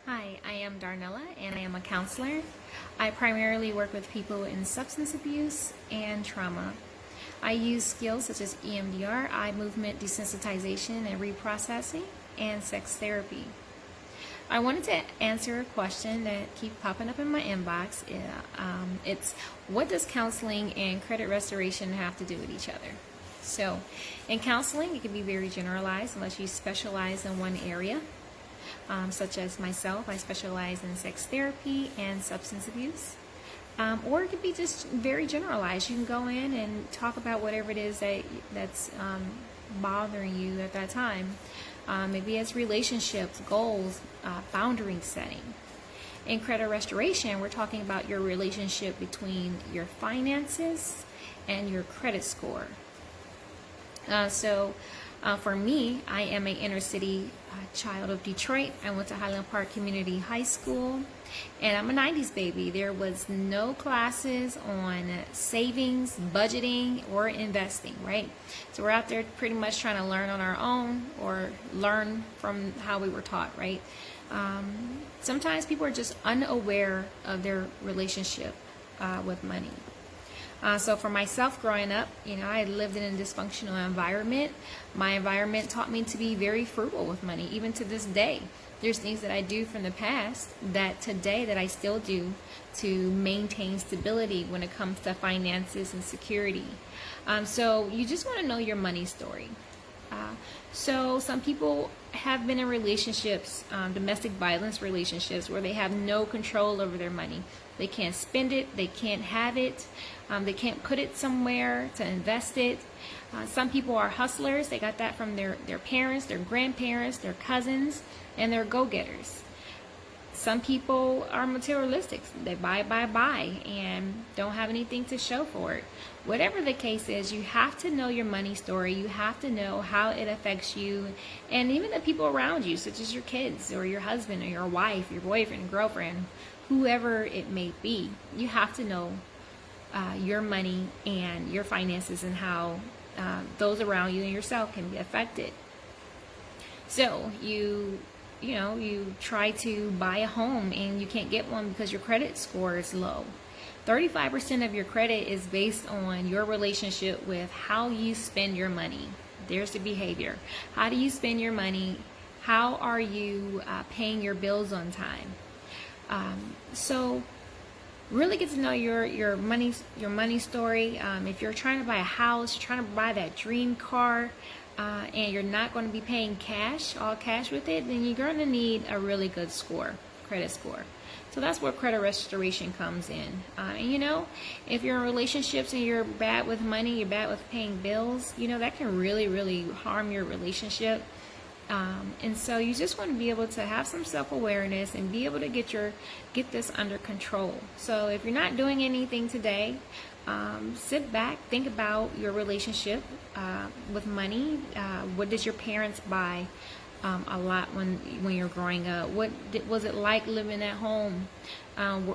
Hi, I am Darnella and I am a counselor. I primarily work with people in substance abuse and trauma. I use skills such as EMDR, eye movement desensitization and reprocessing, and sex therapy. I wanted to answer a question that keeps popping up in my inbox. It's what does counseling and credit restoration have to do with each other? So, in counseling, it can be very generalized unless you specialize in one area. Such as myself, I specialize in sex therapy and substance abuse. Or it could be just very generalized. You can go in and talk about whatever it is that's bothering you at that time. Maybe it's relationships, goals, boundary setting. In credit restoration, we're talking about your relationship between your finances and your credit score. For me, I am an inner city child of Detroit. I went to Highland Park Community High School, and I'm a 90s baby. There was no classes on savings, budgeting, or investing, right? So we're out there pretty much trying to learn on our own or learn from how we were taught, right? Sometimes people are just unaware of their relationship with money. So for myself growing up, I lived in a dysfunctional environment. My environment taught me to be very frugal with money. Even to this day, there's things that I do from the past that today that I still do to maintain stability when it comes to finances and security. So you just want to know your money story. So some people have been in relationships, domestic violence relationships, where they have no control over their money. They can't spend it, they can't have it, they can't put it somewhere to invest it. Some people are hustlers. They got that from their parents, their grandparents, their cousins, and they're go-getters. Some people are materialistic. They buy, and don't have anything to show for it. Whatever the case is, you have to know your money story. You have to know how it affects you and even the people around you, such as your kids or your husband or your wife, your boyfriend, girlfriend, whoever it may be. You have to know your money and your finances and how those around you and yourself can be affected. So you try to buy a home and you can't get one because your credit score is low. 35% of your credit is based on your relationship with how you spend your money. There's the behavior. How do you spend your money? How are you paying your bills on time? So really get to know your money story. If you're trying to buy a house, you're trying to buy that dream car, and you're not going to be paying all cash with it, then you're going to need a really good credit score. So that's where credit restoration comes in. If you're in relationships and you're bad with money, you're bad with paying bills, that can really, really harm your relationship. And so you just want to be able to have some self-awareness and be able to get this under control. So if you're not doing anything today, sit back, think about your relationship with money. What did your parents buy a lot when you're growing up? What was it like living at home?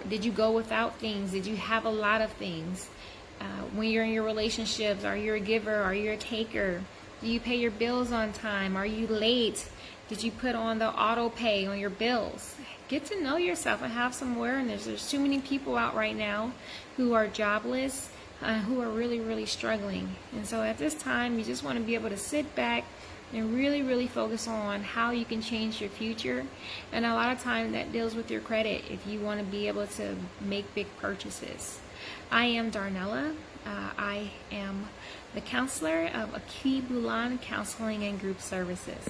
Did you go without things? Did you have a lot of things? When you're in your relationships, are you a giver? Are you a taker? Do you pay your bills on time? Are you late? Did you put on the auto pay on your bills? Get to know yourself and have some awareness. There's too many people out right now who are jobless, who are really, really struggling. And so at this time, you just want to be able to sit back and really, really focus on how you can change your future. And a lot of time that deals with your credit if you want to be able to make big purchases. I am Darnella. I am the counselor of Aki Bulan Counseling and Group Services.